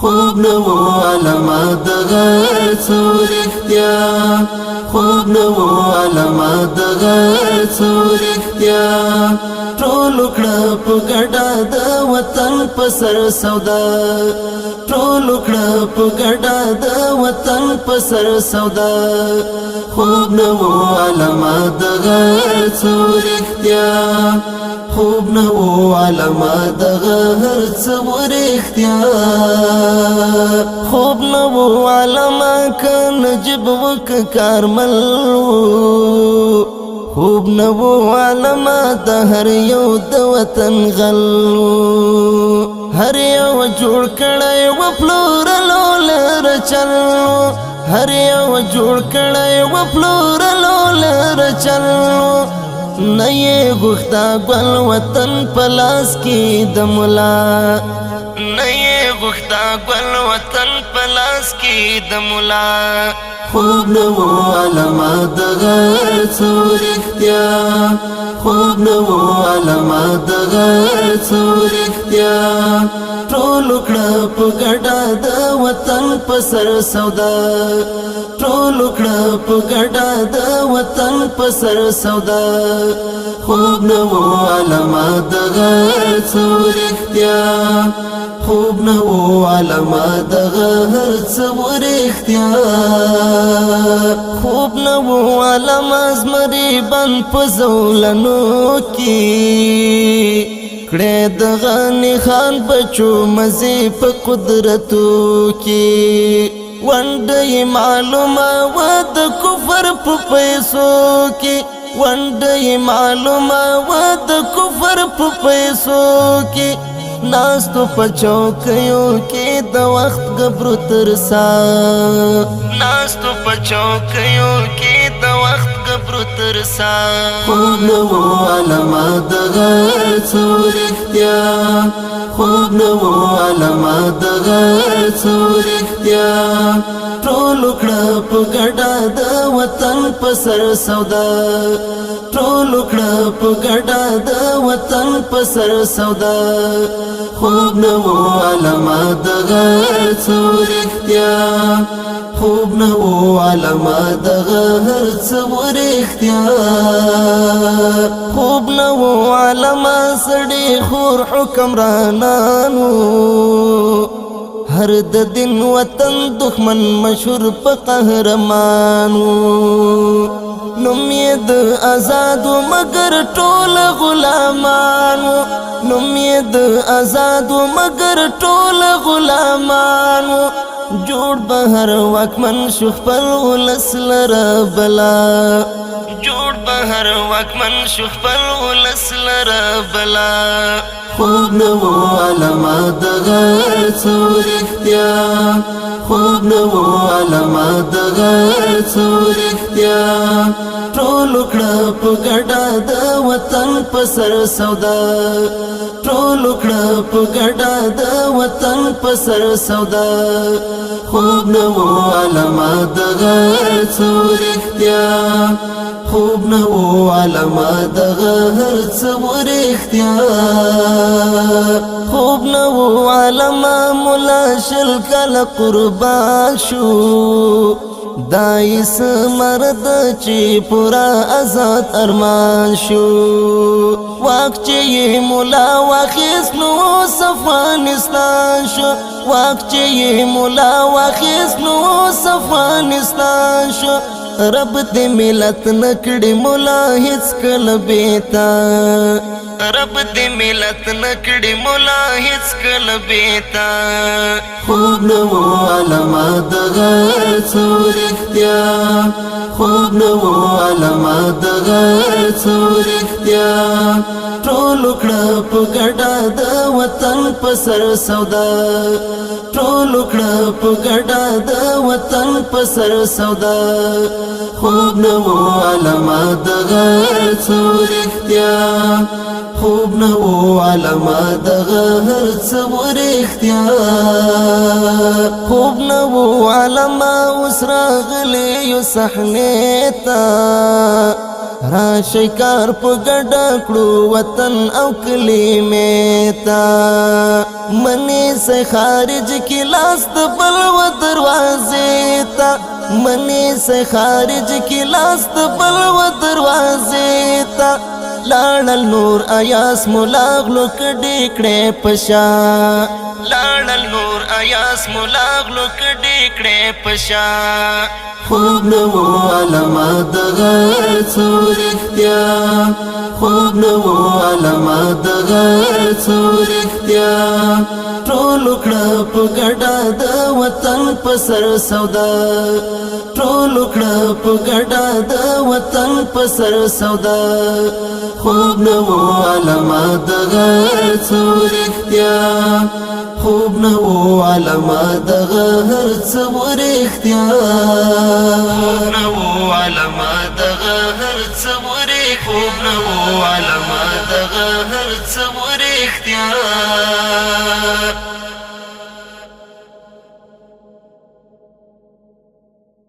خوب نو علامه د غر څو رښتیا خوب نو علامه د غر څو رښتیا ټول کړه په ګډه د وطن په سر سودا ټول کړه په ګډه د وطن په سر سودا خوب نو علامه د غر څو رښتیا خوب نو علامه د غر څو رښتیا خوب نو علامه ک نجيب وک کارمل خوب نو علامه د هر یو د وطن غل هر یو جوړ کړی و پلورلو لر چل هر یو جوړ کړی و پلورلو لر چل نه یې غوښتا ګل وطن پلاس کې د مولا نه یې غوښتا ګل وطن پلاس کې د مولا خوب نو علامه د غر څو رښتیا خوب نو علامه د غر څو رښتیا ټول کړه په ګډه د وطن په سر سودا ټول کړه په ګډه د وطن په سر سودا خوب نو علامه د غر څو رښتیا خوب نو علامه د غر څو رښتیا خوب نو علامه زمری بند په زولنو کې کړه د غنی خان بچو مزه په قدرتو کې ونډه معلومه و د کفر په پیسو کې ونډه معلومه و د کفر په پیسو کې ناستو پچوکیو کې د وخت غبرو ترسا ناستو پچوکیو کې د وخت غبرو ترسا خوب نو علامه د غر څو رښتیا خوب نو علامه د غر څو رښتیا ټول کړه په ګډه د وطن په سر سودا ټول کړه په ګډه د وطن په سر سودا خوب نو علامه د غر څو رښتیا خوب نو علامه د غر څو رښتیا خوب نو علامه سړي خور حکمرانانو هر د دین وطن دښمن مشهور په قهرمانو نوم یې د آزادو مگر ټول غلامانو نوم یې د آزادو مگر ټول غلامانو جوړ بهر واکمن شو خپل ولس لره بلا جوړ بهر واکمن شو خپل ولس لره بلا خوب نو علامه د غر څو رښتیا خوب نو علامه د غر څو رښتیا ټول کړه په ګډه د وطن په سر سودا ټول کړه په ګډه د وطن په سر سودا خوب نو علامه د غر څو رښتیا خوب نو علامه د غر څو رښتیا خوب نو علامه مولا شل کله قربان شو دایس مرد چې پورا آزاد ارمان شو واک چې مولا واخیس نو افغانستان شو واک چې مولا واخیس نو افغانستان شو رب دې ملت نکړي مولا هیڅ کله بیتا رب دې ملت نکړي مولا هیڅ کله بیتا خوب نو علامه د غر څو رښتیا خوب نو علامه د غر څو رښتیا ټول کړه په ګډه د وطن په سر سودا ټول کړه په ګډه د وطن په سر سودا خوب نو علامه د غر څو رښتیا خوب نو علامه د غر څو رښتیا خوب نو علامه اوس راغلی یو صحنې ته راشي کار په ګډه کړو وطن او کلمې ته منی سه خارج کې لاس د بل و دروازې ته منی سه خارج کې لاس د بل و دروازې ته لاړل نور ایاس ملاغلو کډې کړې پشا لاړل نور ایاس ملاغلو کډې کړې پشا خوب نو علامات د غر څور اختیا خوب نو علامات د غر څور اختیا ټول کړه په ګډه د وطن په سر سودا ټول کړه په ګډه د وطن په سر سودا خوب نو علامات د غر څور اختیا خوب نو علامات د غر څور اختیا خوب نو علامات د غر څور خوب نو علامات د غر څور اختیا